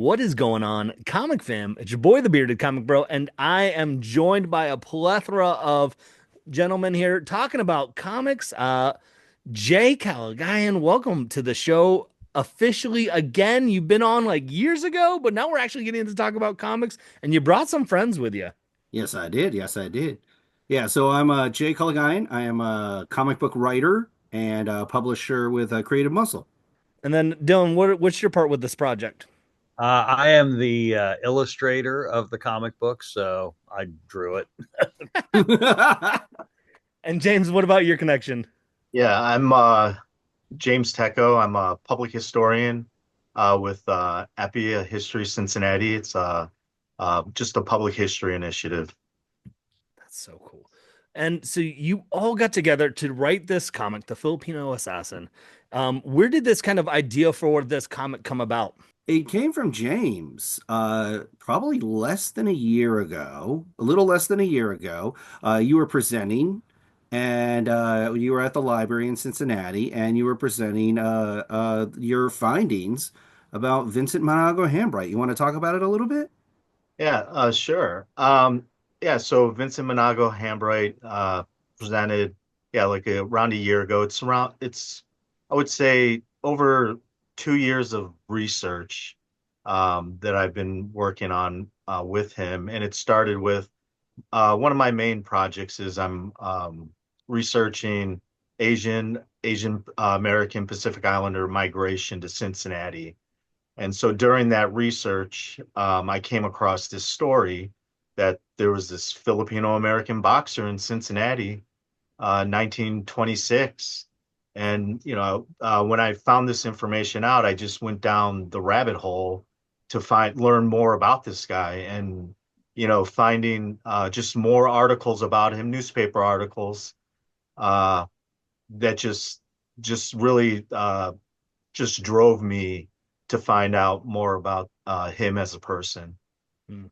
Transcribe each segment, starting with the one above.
What is going on, Comic Fam? It's your boy, the Bearded Comic Bro, and I am joined by a plethora of gentlemen here talking about comics. Jay Callaghan, welcome to the show officially again. You've been on like years ago, but now we're actually getting to talk about comics, and you brought some friends with you. Yes, I did. Yes, I did. Yeah, so I'm Jay Culligine. I am a comic book writer and a publisher with Creative Muscle. And then Dylan, what's your part with this project? I am the illustrator of the comic book, so I drew it. And James, what about your connection? Yeah, I'm James Tecco. I'm a public historian with Appia History Cincinnati. It's just a public history initiative. That's so cool. And so you all got together to write this comic, The Filipino Assassin. Where did this kind of idea for this comic come about? It came from James, probably less than a year ago, a little less than a year ago. You were presenting, and you were at the library in Cincinnati, and you were presenting your findings about Vincent Manago Hambright. You want to talk about it a little bit? Yeah, sure. Yeah, so Vincent Manago Hambright presented, yeah, like around a year ago. I would say, over 2 years of research that I've been working on with him, and it started with one of my main projects is I'm researching Asian American Pacific Islander migration to Cincinnati. And so during that research, I came across this story that there was this Filipino American boxer in Cincinnati, 1926. And when I found this information out, I just went down the rabbit hole to learn more about this guy, and finding just more articles about him, newspaper articles uh, that just really just drove me to find out more about him as a person. Hmm.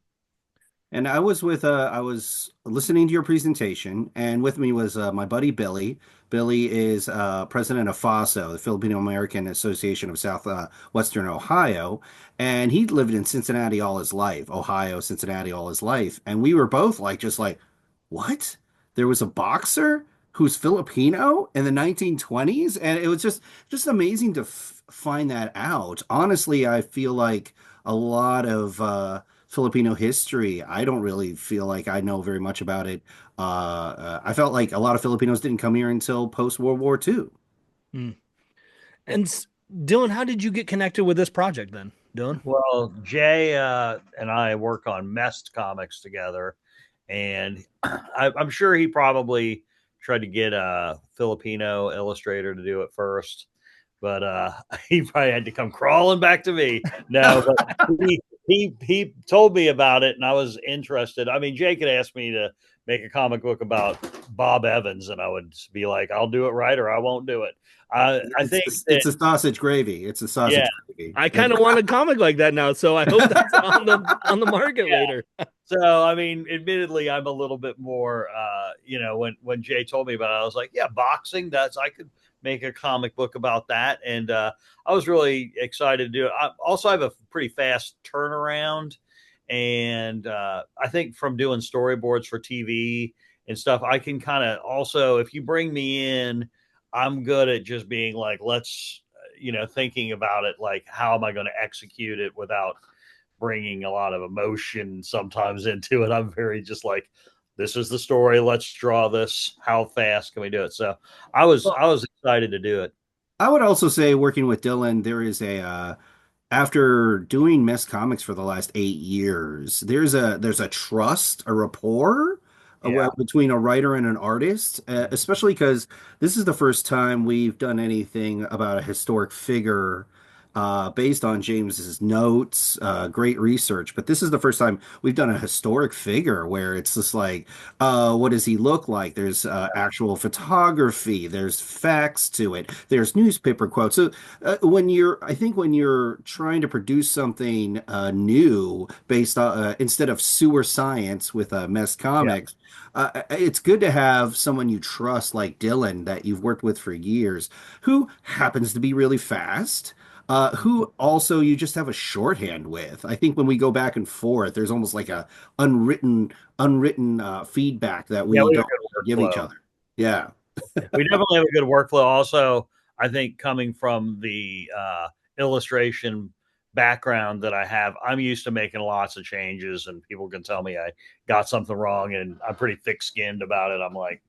And I was listening to your presentation, and with me was my buddy Billy. Billy is president of FASO, the Filipino American Association of South Western Ohio, and he lived in Cincinnati all his life, Ohio, Cincinnati all his life. And we were both like, just like, what? There was a boxer who's Filipino in the 1920s, and it was just amazing to f find that out. Honestly, I feel like a lot of Filipino history, I don't really feel like I know very much about it. I felt like a lot of Filipinos didn't come here until post World War II. Hmm. And Dylan, how did you get connected with this project then? Dylan? Well, Jay and I work on Mest comics together, and I'm sure he probably tried to get a Filipino illustrator to do it first, but he probably had to come crawling back to me. No, but he told me about it, and I was interested. I mean, Jay could ask me to make a comic book about Bob Evans, and I would be like, "I'll do it right, or I won't do it." I think It's that, a sausage gravy. It's a sausage yeah. gravy. I kind of want a comic like that now, so I hope that's on the market Yeah. later. So, I mean, admittedly, I'm a little bit more, when Jay told me about it, I was like, yeah, boxing, I could make a comic book about that. And I was really excited to do it. I have a pretty fast turnaround. And I think from doing storyboards for TV and stuff, I can kind of also, if you bring me in, I'm good at just being like, thinking about it, like, how am I going to execute it without bringing a lot of emotion sometimes into it. I'm very just like, this is the story. Let's draw this. How fast can we do it? So I was excited to do it. I would also say, working with Dylan, there is a after doing Mess Comics for the last 8 years, there's a trust, a rapport Yeah. between a writer and an artist, especially because this is the first time we've done anything about a historic figure based on James's notes, great research. But this is the first time we've done a historic figure where it's just like, what does he look like? There's actual photography, there's facts to it, there's newspaper quotes. So I think when you're trying to produce something new based on instead of sewer science with Mess Yeah. Comics, it's good to have someone you trust like Dylan that you've worked with for years, who happens to be really fast. who also you just have a shorthand with. I think when we go back and forth, there's almost like a unwritten feedback that Yeah, we we have don't a good give each workflow. other. Yeah. We definitely have a good workflow. Also, I think coming from the illustration background that I have, I'm used to making lots of changes, and people can tell me I got something wrong, and I'm pretty thick skinned about it. I'm like,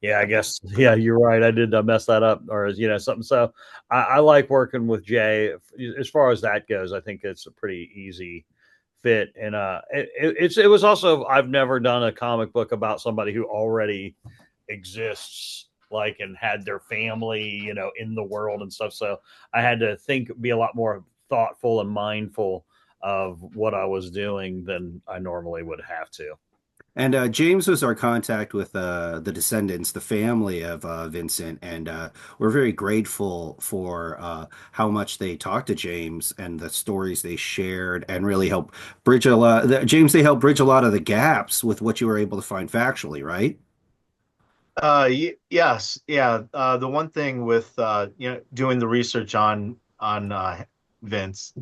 yeah, I guess, yeah, you're right. I did mess that up, or something. So I like working with Jay as far as that goes. I think it's a pretty easy fit, and it was also, I've never done a comic book about somebody who already exists, like, and had their family in the world and stuff. So I had to be a lot more thoughtful and mindful of what I was doing than I normally would have to. And James was our contact with the descendants, the family of Vincent, and we're very grateful for how much they talked to James and the stories they shared, and really help bridge a lot. James, they helped bridge a lot of the gaps with what you were able to find factually, right? Yes, yeah. The one thing with doing the research on Vince,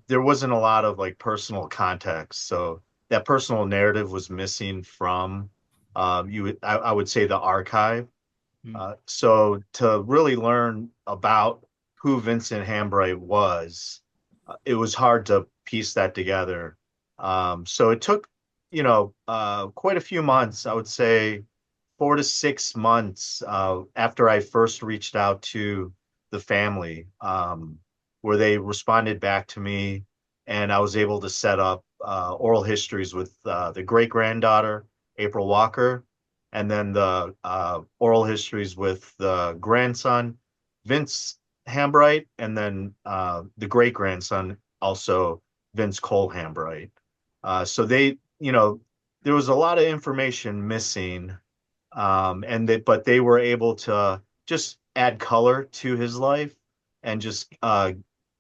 there wasn't a lot of like personal context, so that personal narrative was missing from I would say the archive. Mm. So to really learn about who Vincent Hambright was, it was hard to piece that together. So it took, quite a few months, I would say 4 to 6 months after I first reached out to the family, where they responded back to me, and I was able to set up oral histories with the great granddaughter, April Walker, and then the oral histories with the grandson, Vince Hambright, and then the great grandson, also Vince Cole Hambright. So there was a lot of information missing, but they were able to just add color to his life and just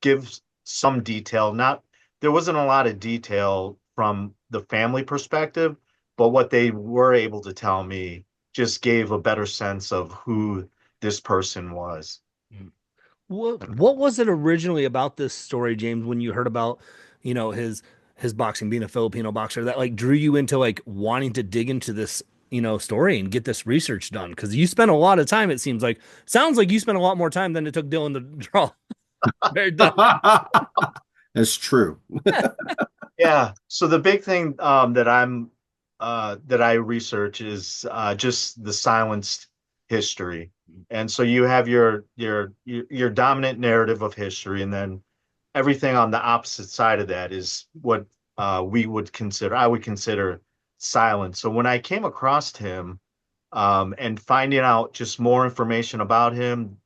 give some detail. Not There wasn't a lot of detail from the family perspective, but what they were able to tell me just gave a better sense of who this person was. Mm. What was it originally about this story, James, when you heard about, his boxing, being a Filipino boxer, that like drew you into like wanting to dig into this, story and get this research done? Because you spent a lot of time, it sounds like you spent a lot more time than it took Dylan to draw. Very done. That's true. Yeah. So the big thing that I research is just the silenced history. And so you have your dominant narrative of history, and then everything on the opposite side of that is what I would consider silence. So when I came across him, and finding out just more information about him,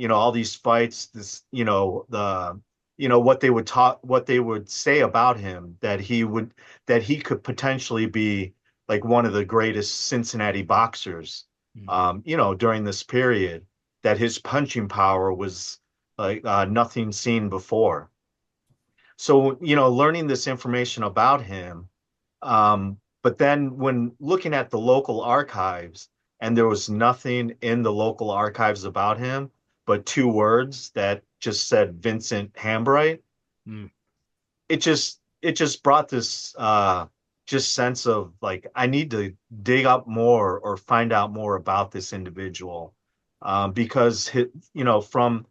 all these fights, this, what they would say about him, that he could potentially be like one of the greatest Cincinnati boxers, Mm. during this period, that his punching power was like nothing seen before. So, learning this information about him, but then when looking at the local archives, and there was nothing in the local archives about him, but two words that just said Vincent Hambright, Mm. it just brought this just sense of like, I need to dig up more or find out more about this individual, because from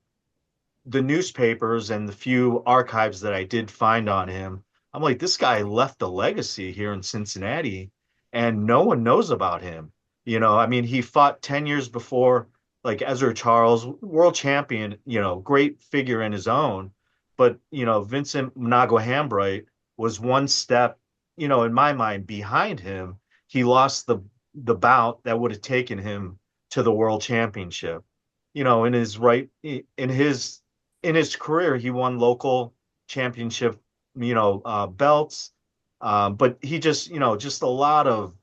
the newspapers and the few archives that I did find on him, I'm like, this guy left a legacy here in Cincinnati, and no one knows about him. I mean, he fought 10 years before, like Ezra Charles, world champion, great figure in his own. But, Vincent Manago Hambright was one step, in my mind, behind him. He lost the bout that would have taken him to the world championship. In his right, in his career, he won local championship, belts. But he just, just a lot of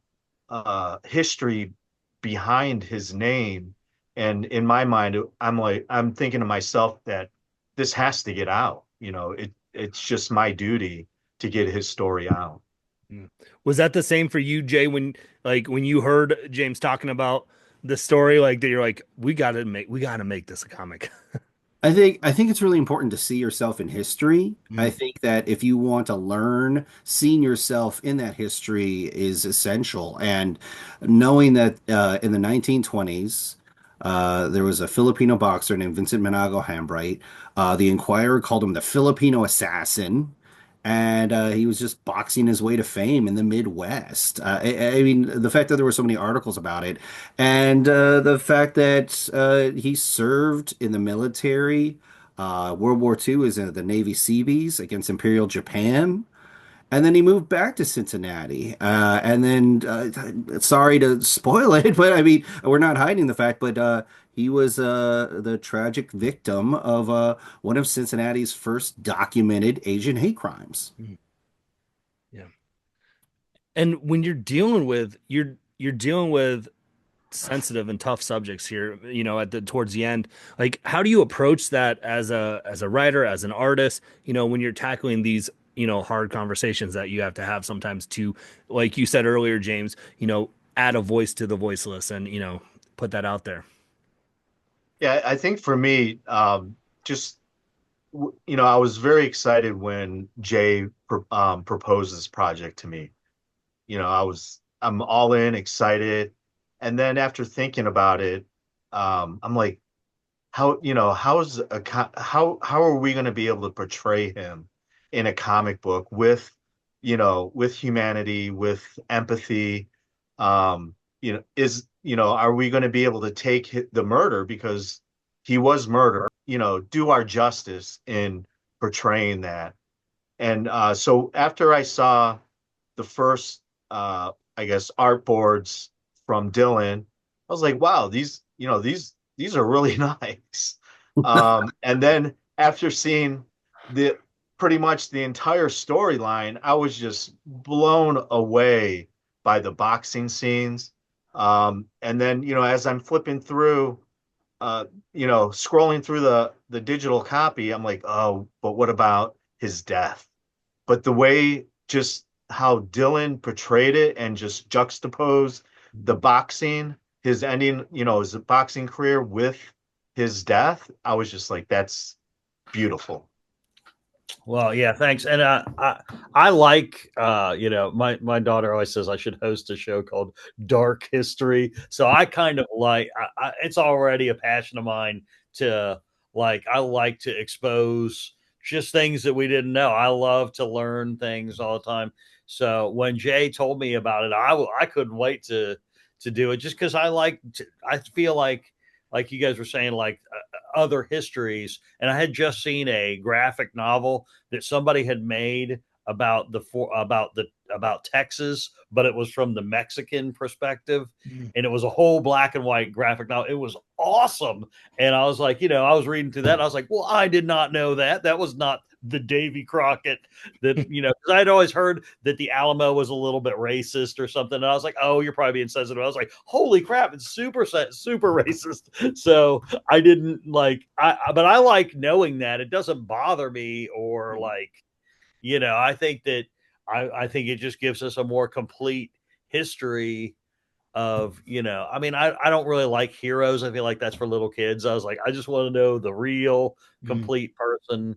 history behind his name. And in my mind, I'm thinking to myself that this has to get out. It's just my duty to get his story out. Mm. Was that the same for you, Jay, when you heard James talking about the story, like that you're like, we gotta make this a comic? I think it's really important to see yourself in history. I Mm, think that if you want to learn, seeing yourself in that history is essential. And knowing that in the 1920s, there was a Filipino boxer named Vincent Manago Hambright. The Inquirer called him the Filipino Assassin. And he was just boxing his way to fame in the Midwest. I mean, the fact that there were so many articles about it, and the fact that he served in the military. World War II is in the Navy Seabees against Imperial Japan. And then he moved back to Cincinnati. And then, sorry to spoil it, but I mean, we're not hiding the fact, but he was the tragic victim of one of Cincinnati's first documented Asian hate crimes. mm, yeah. And when you're dealing with sensitive and tough subjects here, at the towards the end, like how do you approach that as a writer, as an artist, when you're tackling these, hard conversations that you have to have sometimes to, like you said earlier, James, add a voice to the voiceless and, put that out there. Yeah, I think for me, just I was very excited when Jay proposed this project to me. I'm all in, excited, and then after thinking about it, I'm like, how are we going to be able to portray him in a comic book with humanity, with empathy? Are we going to be able to take the murder because he was murdered? Do our justice in portraying that. And so after I saw the first, I guess, art boards from Dylan, I was like, wow, these are really nice. And then after seeing the pretty much the entire storyline, I was just blown away by the boxing scenes. And then, as I'm flipping through, scrolling through the digital copy, I'm like, oh, but what about his death? But the way just how Dylan portrayed it and just juxtaposed the boxing, his ending, his boxing career with his death, I was just like, that's beautiful. Well, yeah, thanks. And I like my daughter always says I should host a show called Dark History. So I kind of like it's already a passion of mine to I like to expose just things that we didn't know. I love to learn things all the time. So when Jay told me about it, I couldn't wait to do it just because I feel like you guys were saying other histories, and I had just seen a graphic novel that somebody had made about Texas, but it was from the Mexican perspective, Mm. and it was a whole black and white graphic novel. It was awesome, and I was like, I was reading through that, and I was like, well, I did not know that. That was not the Davy Crockett that because I'd always heard that the Alamo was a little bit racist or something, and I was like, oh, you're probably being sensitive. I was like, holy crap, it's super racist. So I didn't but I like knowing that it doesn't bother me or I think that I think it just gives us a more complete history of, I mean, I don't really like heroes. I feel like that's for little kids. I was like, I just want to know the real Mm. complete person.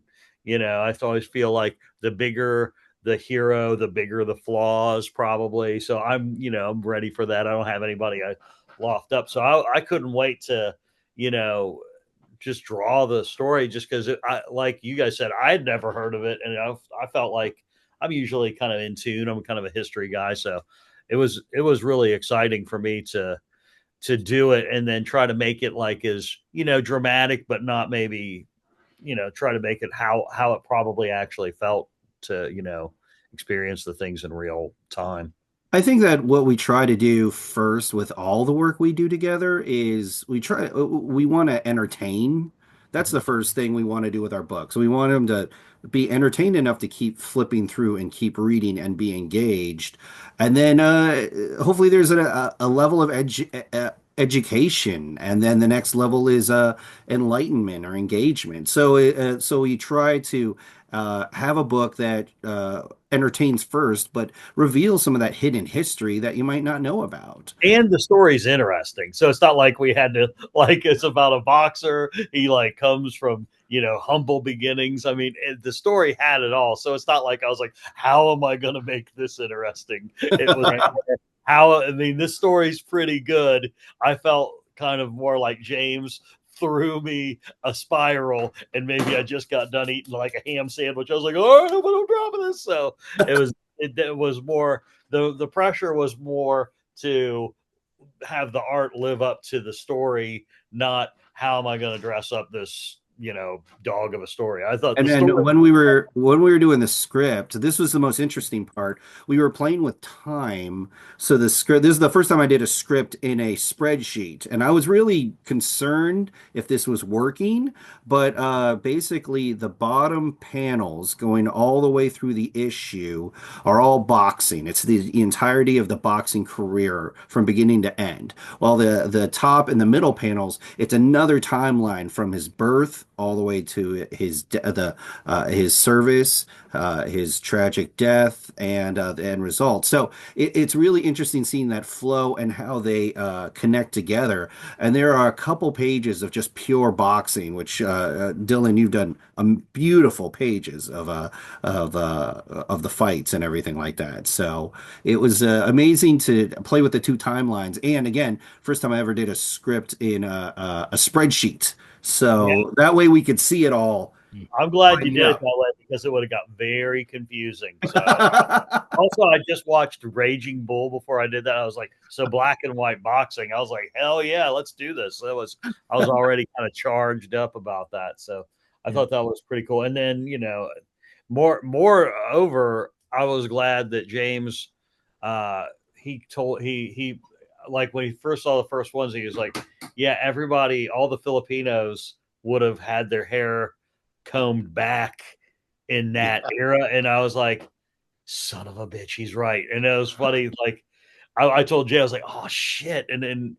I always feel like the bigger the hero, the bigger the flaws probably. So I'm ready for that. I don't have anybody I loft up. So I couldn't wait to, you know, just draw the story just because like you guys said, I had never heard of it. And I felt like I'm usually kind of in tune. I'm kind of a history guy. So it was really exciting for me to do it and then try to make it as, dramatic, but not maybe, try to make it how it probably actually felt to, experience the things in real time. I think that what we try to do first with all the work we do together is we want to entertain. That's the first thing we want to do with our books. We want them to be entertained enough to keep flipping through and keep reading and be engaged. And then hopefully there's a level of education, and then the next level is enlightenment or engagement. So we try to have a book that entertains first, but reveals some of that hidden history that you might not know about. And the story's interesting. So it's not like we had to like it's about a boxer. He like comes from humble beginnings. I mean, the story had it all. So it's not like I was like, how am I going to make this interesting? It was how I mean, this story's pretty good. I felt kind of more like James threw me a spiral, and maybe I just got done eating like a ham sandwich. I was like, oh, I'm dropping this. So it was more the pressure was more to have the art live up to the story, not how am I going to dress up this dog of a story. I thought And the then story. when we were doing the script, this was the most interesting part. We were playing with time. So the script, this is the first time I did a script in a spreadsheet, and I was really concerned if this was working. But basically, the bottom panels going all the way through the issue are all boxing. It's the entirety of the boxing career from beginning to end. While the top and the middle panels, it's another timeline from his birth all the way to his service, his tragic death, and the end result. So it's really interesting seeing that flow and how they connect together. And there are a couple pages of just pure boxing, which Dylan, you've done beautiful pages of the fights and everything like that. So it was amazing to play with the two timelines. And again, first time I ever did a script in a spreadsheet. So that way we could see it all I'm glad you lining did it up. that way because it would have got very confusing. So also, I just watched Raging Bull before I did that. I was like, so black and white boxing. I was like, hell yeah, let's do this. I was already kind of charged up about that. So I thought that was pretty cool. And then, moreover, I was glad that James, he like when he first saw the first ones, he was like, yeah, everybody, all the Filipinos would have had their hair combed back in that era. And I was like, son of a bitch, he's right. And it was funny. Like I told Jay, I was like, oh shit. And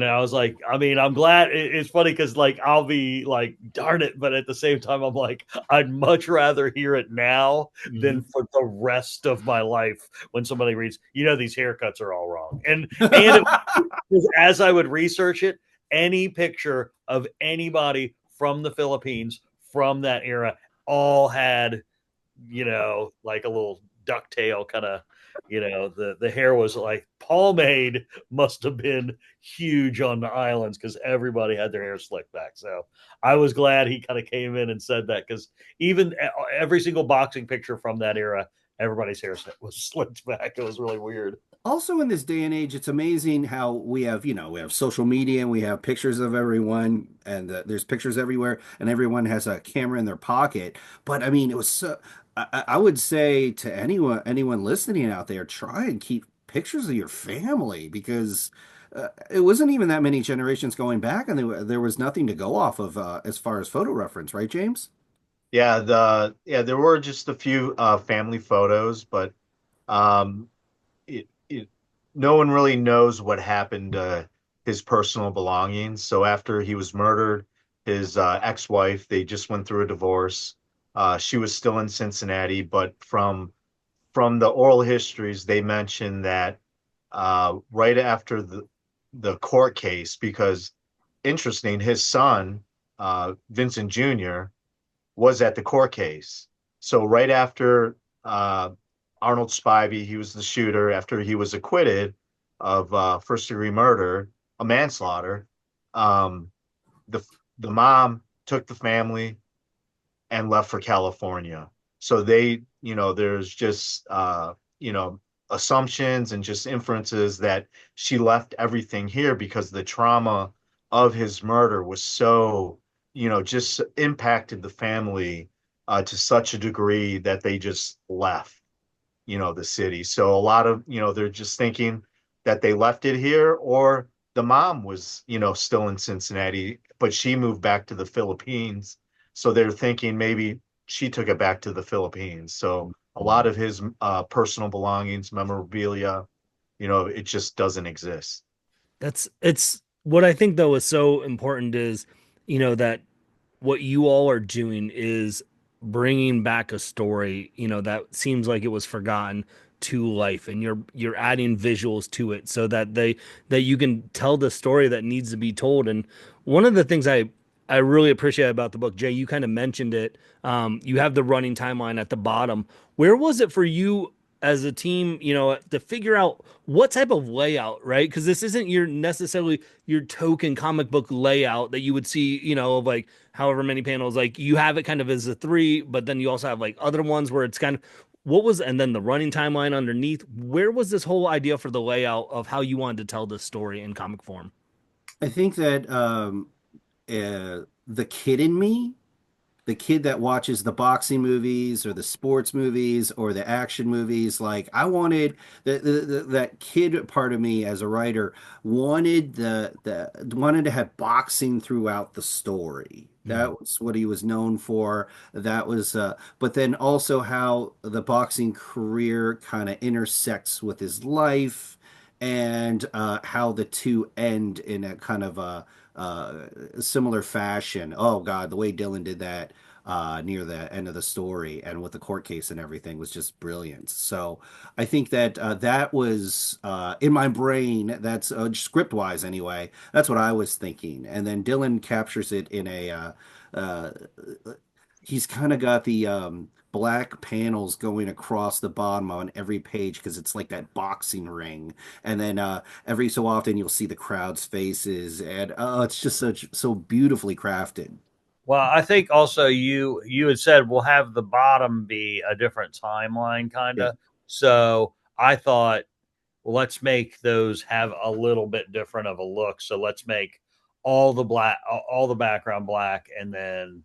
I was like, I mean, I'm glad it's funny because like I'll be like, darn it, but at the same time, I'm like, I'd much rather hear it now than for the rest of my life when somebody reads, these haircuts are all wrong. And as I would research it, any picture of anybody from the Philippines from that era all had, like a little ducktail kind of, the hair was like pomade must have been huge on the islands because everybody had their hair slicked back. So I was glad he kind of came in and said that because even every single boxing picture from that era, everybody's hair was slicked back. It was really weird. Also, in this day and age, it's amazing how we have social media and we have pictures of everyone, and there's pictures everywhere, and everyone has a camera in their pocket. But I mean, it was so. I would say to anyone listening out there, try and keep pictures of your family because it wasn't even that many generations going back, and there was nothing to go off of as far as photo reference, right, James? There were just a few family photos, but um, it no one really knows what happened to his personal belongings. So after he was murdered, his ex-wife, they just went through a divorce. She was still in Cincinnati, but from the oral histories, they mentioned that right after the court case, because interesting, his son, Vincent Jr., was at the court case. So right after Arnold Spivey, he was the shooter, after he was acquitted of first degree murder, a manslaughter, um, the the mom took the family and left for California. So there's just assumptions and just inferences that she left everything here because the trauma of his murder was so, just impacted the family to such a degree that they just left, the city. So a lot of, they're just thinking that they left it here, or the mom was, still in Cincinnati, but she moved back to the Philippines. So they're thinking maybe she took it back to the Philippines. So a lot of his personal belongings, memorabilia, it just doesn't exist. It's what I think though is so important is, that what you all are doing is bringing back a story, that seems like it was forgotten to life, and you're adding visuals to it so that you can tell the story that needs to be told. And one of the things I really appreciate about the book, Jay, you kind of mentioned it. You have the running timeline at the bottom. Where was it for you as a team, to figure out what type of layout, right? Because this isn't your necessarily your token comic book layout that you would see, of like however many panels. Like you have it kind of as a three, but then you also have like other ones where it's kind of and then the running timeline underneath. Where was this whole idea for the layout of how you wanted to tell this story in comic form? I think that the kid in me, the kid that watches the boxing movies or the sports movies or the action movies, like I wanted that kid part of me as a writer wanted the wanted to have boxing throughout the story. Mm. That was what he was known for. That was but then also how the boxing career kind of intersects with his life, and how the two end in a kind of a similar fashion. Oh God, the way Dylan did that near the end of the story and with the court case and everything was just brilliant. So I think that that was in my brain. That's script wise anyway. That's what I was thinking. And then Dylan captures it in a. Uh, he's kind of got the black panels going across the bottom on every page because it's like that boxing ring. And then every so often you'll see the crowd's faces, and it's just so beautifully crafted. Well, I think also you had said we'll have the bottom be a different timeline, kind Yeah. of. So I thought, well, let's make those have a little bit different of a look. So let's make all the background black, and then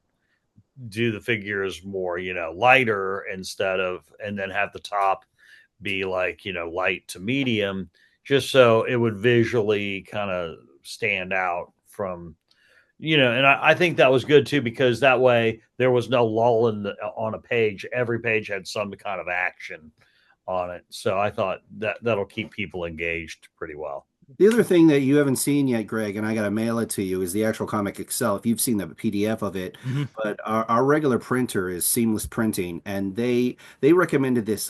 do the figures more, lighter instead of, and then have the top be like, light to medium, just so it would visually kind of stand out from, and I think that was good too, because that way there was no lull on a page. Every page had some kind of action on it. So I thought that'll keep people engaged pretty well. The other thing that you haven't seen yet, Greg, and I got to mail it to you, is the actual comic itself. You've seen the PDF of it, Mhm. but our regular printer is Seamless Printing, and they recommended this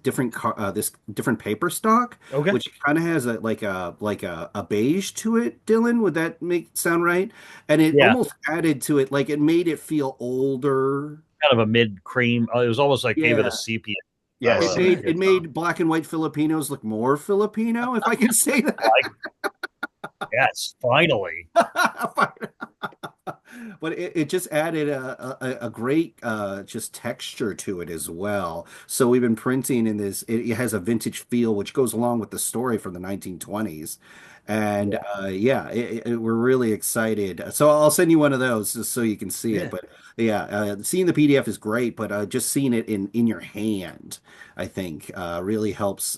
different this different paper stock, Okay. which kind of has a beige to it. Dylan, would that make sound right? And it Yeah, almost added to it, like it made it feel older. kind of a mid cream. It was almost like gave it a Yeah, sepia. Yeah, it Uh, made sepia it tone. made black and white Filipinos look more Filipino, if I can say that. like, yes, finally. But it just added a great just texture to it as well. So we've been printing in this. It has a vintage feel, which goes along with the story from the 1920s. And Yeah. yeah, we're really excited. So I'll send you one of those just so you can see it. Yeah. But yeah, seeing the PDF is great, but just seeing it in your hand, I think, really helps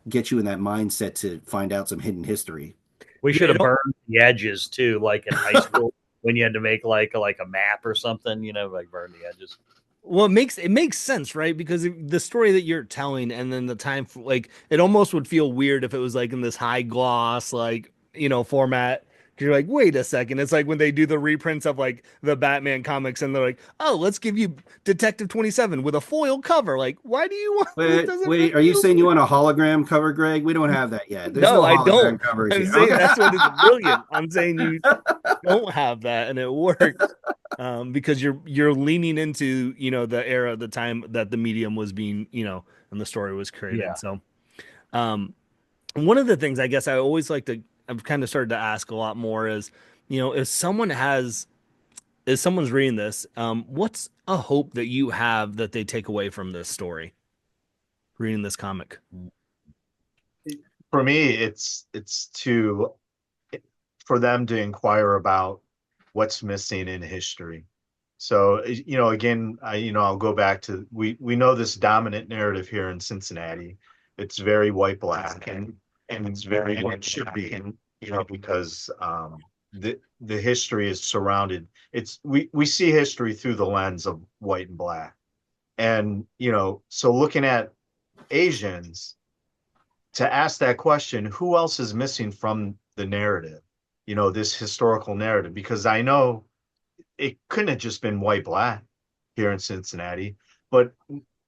get you in that mindset to find out some hidden history. We Yeah, should have burned the edges too, like in high school when you had to make like a map or something, like burn the edges. well, it makes sense, right? Because the story that you're telling, and then the time, like, it almost would feel weird if it was like in this high gloss, like, format. 'Cause you're like, wait a second. It's like when they do the reprints of like the Batman comics, and they're like, oh, let's give you Detective 27 with a foil cover. Like, why do you want it? Doesn't Wait, really are you feel saying you good. want a hologram cover, Greg? We don't have that yet. There's No, no I don't. hologram covers I'm yet. saying Okay. that's what is brilliant. I'm saying you don't have that, and it works because you're leaning into the era, the time that the medium was being and the story was created. Yeah. So one of the things I guess I always like to I've kind of started to ask a lot more is if someone's reading this, what's a hope that you have that they take away from this story, reading this comic? For me, it's to for them to inquire about what's missing in history. So, again, I'll go back to we know this dominant narrative here in Cincinnati. It's very white black, and it's very and it should be, because the history is surrounded. It's we see history through the lens of white and black, and so looking at Asians, to ask that question, who else is missing from the narrative? This historical narrative, because I know it couldn't have just been white black. here in Cincinnati. But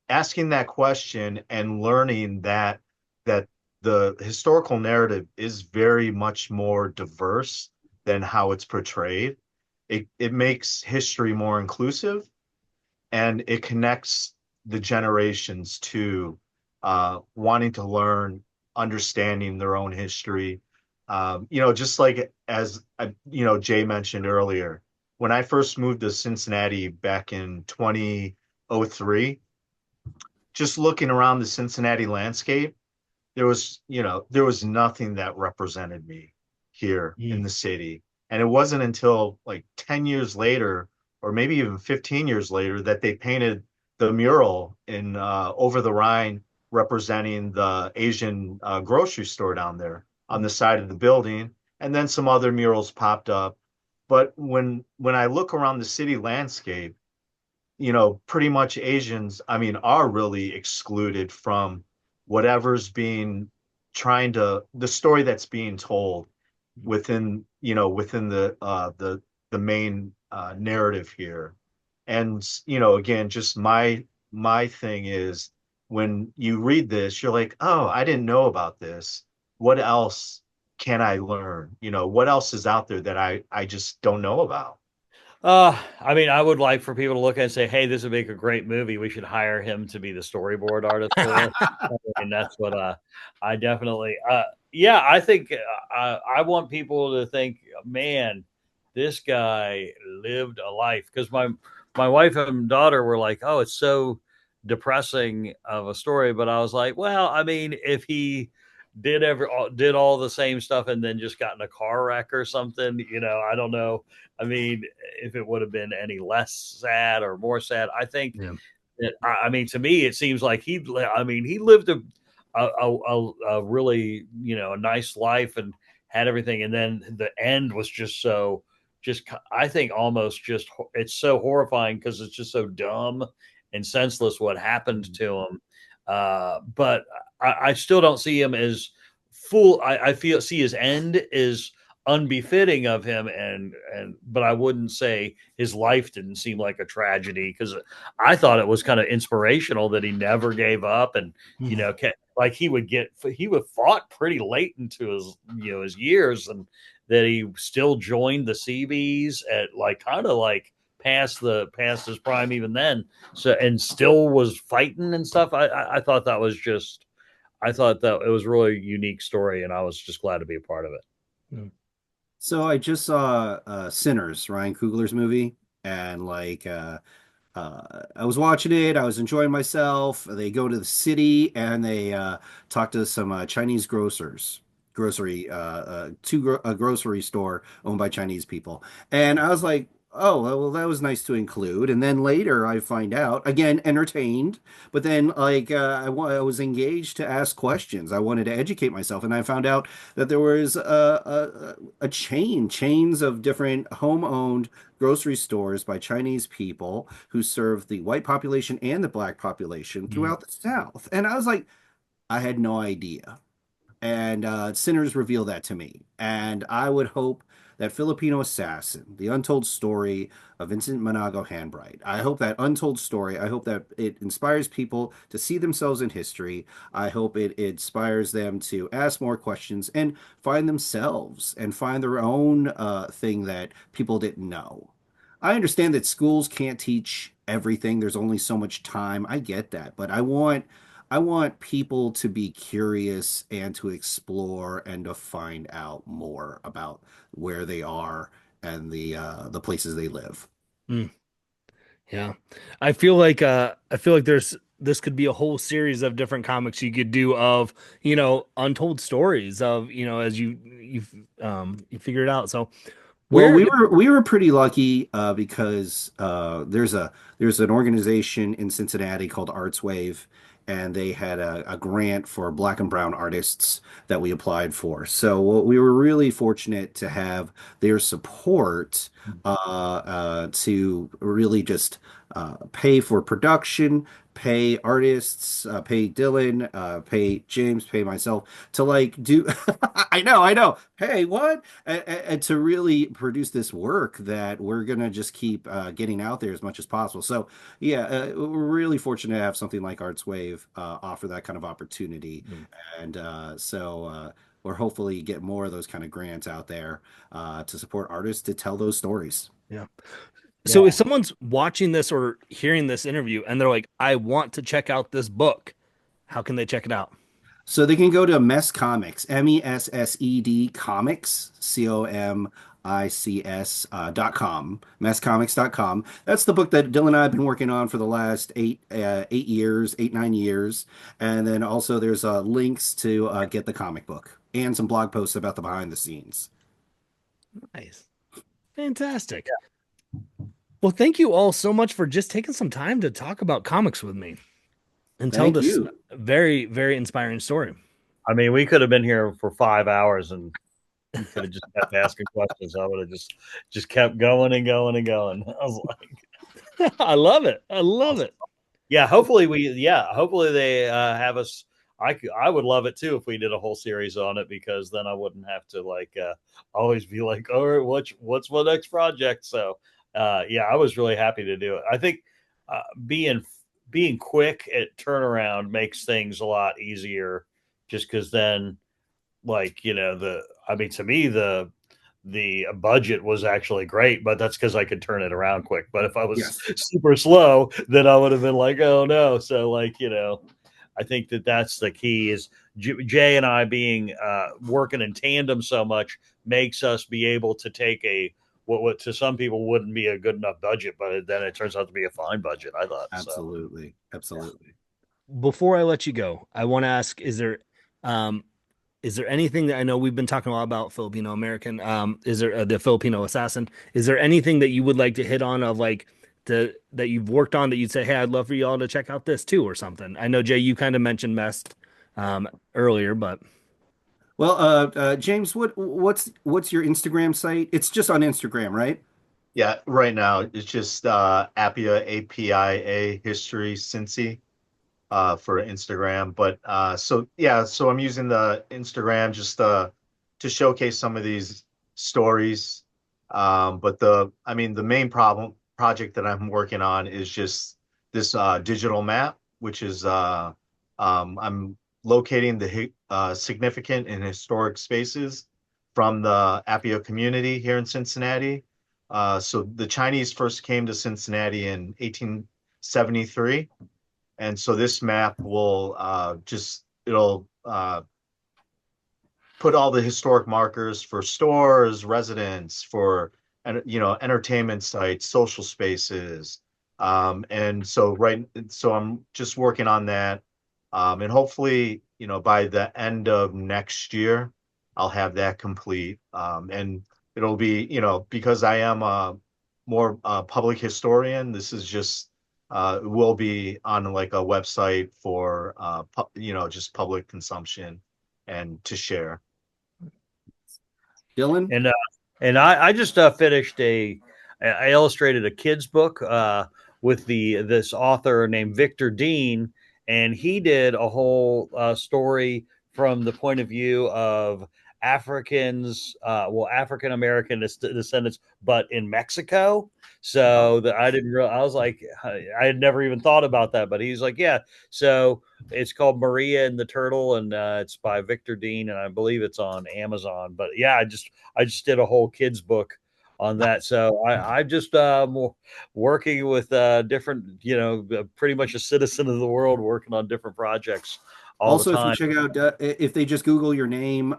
asking that question and learning that the historical narrative is very much more diverse than how it's portrayed. It makes history more inclusive, and it connects the generations to wanting to learn, understanding their own history. Just like as Jay mentioned earlier, when I first moved to Cincinnati back in 2003, just looking around the Cincinnati landscape, there was nothing that represented me here in Mm. the city. And it wasn't until like 10 years later, or maybe even 15 years later, that they painted the mural in over the Rhine representing the Asian grocery store down there on the side of the building. And then some other murals popped up. But when I look around the city landscape, pretty much Asians, I mean, are really excluded from whatever's being the story that's being told within the main narrative here. And, again, just my thing is when you read this, you're like, oh, I didn't know about this. What else can I learn? What else is out there that I just don't know about? I mean, I would like for people to look at it and say, "Hey, this would make a great movie. We should hire him to be the storyboard artist for it." And that's what I definitely, yeah, I think I want people to think, man, this guy lived a life. Because my wife and daughter were like, "Oh, it's so depressing of a story," but I was like, "Well, I mean, if he did all the same stuff and then just got in a car wreck or something, I don't know. I mean, if it would have been any less sad or more sad. I think Yeah. that, I mean, to me, it seems like he lived a really, a nice life and had everything. And then the end was just so, I think almost just, it's so horrifying because it's just so dumb and senseless what happened to him. But I still don't see him as full. I feel see his end is unbefitting of him, but I wouldn't say his life didn't seem like a tragedy, because I thought it was kind of inspirational that he never gave up, and Mm. like he would fought pretty late into his years, and that he still joined the Seabees at like kind of like past his prime even then, so and still was fighting and stuff. I thought that was just, I thought that it was a really unique story, and I was just glad to be a part of it. Mm. So I just saw Sinners, Ryan Coogler's movie, and I was watching it. I was enjoying myself. They go to the city and they talk to some Chinese grocers, a grocery store owned by Chinese people. And I was like, oh, well, that was nice to include. And then later I find out, again, entertained, but then I was engaged to ask questions. I wanted to educate myself. And I found out that there was a chains of different home-owned grocery stores by Chinese people who serve the white population and the black population Mm. throughout the South. And I was like, I had no idea. And Sinners revealed that to me. And I would hope that Filipino Assassin, the untold story of Vincent Manago Handbright, I hope that untold story, I hope that it inspires people to see themselves in history. I hope it inspires them to ask more questions and find themselves and find their own thing that people didn't know. I understand that schools can't teach everything. There's only so much time. I get that, but I want people to be curious and to explore and to find out more about where they are and the places they live. Mm. Yeah. I feel like there's this could be a whole series of different comics you could do of, untold stories of, as you figure it out. So Well, where we were pretty lucky because there's an organization in Cincinnati called Arts Wave, and they had a grant for Black and Brown artists that we applied for. So we were really fortunate to have their support to really just pay for production, pay artists, pay Dylan, pay James, pay myself to like do. I know. Hey, what? And to really produce this work that we're gonna just keep getting out there as much as possible. So yeah, we're really fortunate to have something like Arts Wave offer that kind of opportunity, and we're hopefully get more of those kind of grants out there to support artists to tell those stories. Yeah. So Yeah. if someone's watching this or hearing this interview and they're like, I want to check out this book, how can they check it out? So they can go to Mess Comics, MESSED Comics, COMICS .com, messcomics.com. That's the book that Dylan and I have been working on for the last 9 years. And then also there's links to get the comic book and some blog posts about the behind the scenes. Nice. Fantastic. Well, thank you all so much for just taking some time to talk about comics with me and tell Thank this you. very, very inspiring story. I mean, we could have been here for 5 hours and you could have just kept asking questions. I would have just kept going and going and going. I was like, I love it. I love it. yeah, hopefully they have us. I would love it too if we did a whole series on it, because then I wouldn't have to always be like, all right, what's my next project? So yeah, I was really happy to do it. I think being quick at turnaround makes things a lot easier, just because then to me the budget was actually great, but that's because I could turn it around quick. But if I was Yes. super slow, then I would have been like, oh no. So I think that's the key is Jay and I being working in tandem so much makes us be able to take what to some people wouldn't be a good enough budget, but then it turns out to be a fine budget. I thought. Absolutely. So. Absolutely. Before I let you go, I want to ask, um, is there anything that I know we've been talking a lot about Filipino American? Is there the Filipino Assassin? Is there anything that you would like to hit on of that you've worked on that you'd say, hey, I'd love for y'all to check out this too or something? I know Jay, you kind of mentioned Mest earlier, but Well, James, what's your Instagram site? It's just on Instagram, right? Yeah, right now it's just Appia APIA History Cincy for Instagram. But so yeah, so I'm using the Instagram just to showcase some of these stories. But the main project that I'm working on is just this digital map, which is I'm locating the significant and historic spaces from the Appia community here in Cincinnati. So the Chinese first came to Cincinnati in 1873. And so this map will it'll put all the historic markers for stores, residents, for entertainment sites, social spaces. So I'm just working on that. And hopefully, by the end of next year, I'll have that complete. And it'll be, because I am a more public historian, this is just will be on like a website for just public consumption and to share. Dylan? And I just finished I illustrated a kid's book with this author named Victor Dean, and he did a whole story from the point of view of Africans, African American descendants, but in Mexico. So that I didn't real I was like, I had never even thought about that, but he's like, yeah. So it's called Maria and the Turtle, and it's by Victor Dean, and I believe it's on Amazon. But yeah, I just did a whole kids book on that. So I just working with different, pretty much a citizen of the world working on different projects all the Also, if you time. check out, if they just Google your name,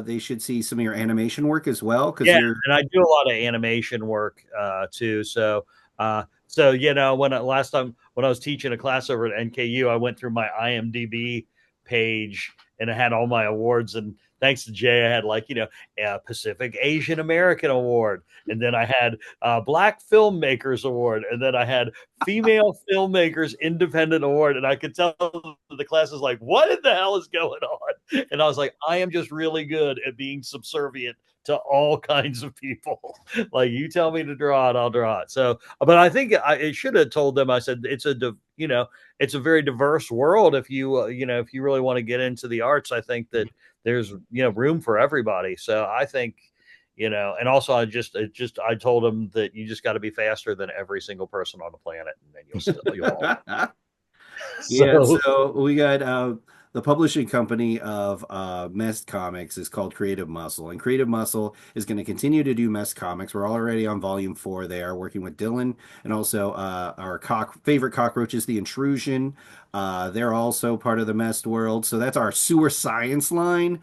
they should see some of your animation work as well, because Yeah, you're and I do a lot of animation work too. So last time when I was teaching a class over at NKU, I went through my IMDb page and I had all my awards. And thanks to Jay, I had like, a Pacific Asian American Award. And then I had Black Filmmakers Award. And then I had Female Filmmakers Independent Award. And I could tell the class is like, what in the hell is going on? And I was like, I am just really good at being subservient to all kinds of people. Like, you tell me to draw it, I'll draw it. So, but I think I should have told them, I said, it's a very diverse world. If you, if you really want to get into the arts, I think that there's, room for everybody. So I think, and also I told them that you just got to be faster than every single person on the planet, and then you'll Yeah, so so we got the publishing company of Mest Comics is called Creative Muscle, and Creative Muscle is going to continue to do Mest Comics. We're already on volume 4 there, working with Dylan and also our favorite cockroaches, The Intrusion. They're also part of the Mest world, so that's our sewer science line,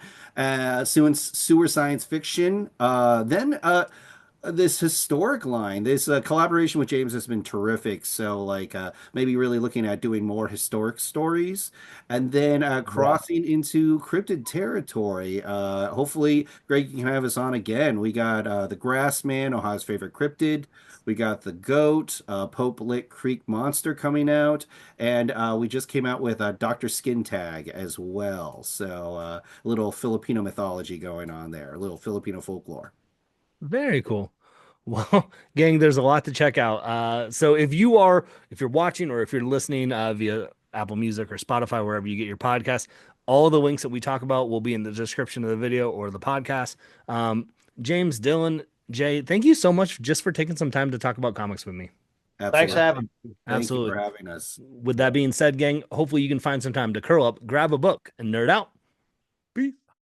sewer science fiction. Then this historic line, this collaboration with James has been terrific. So, like, maybe really looking at doing more historic stories, and then yeah. crossing into cryptid territory. Hopefully, Greg can have us on again. We got the Grassman, Ohio's favorite cryptid. We got the Goat, Pope Lick Creek Monster coming out, and we just came out with Dr. Skin Tag as well. So, a little Filipino mythology going on there, a little Filipino folklore. Very cool. Well, gang, there's a lot to check out. So if you're watching or if you're listening via Apple Music or Spotify, wherever you get your podcasts, all the links that we talk about will be in the description of the video or the podcast. James, Dylan, Jay, thank you so much just for taking some time to talk about comics with me. Thanks for Absolutely. having me. Thank you for Absolutely. having us. With that being said, gang, hopefully you can find some time to curl up, grab a book, and nerd out. Peace.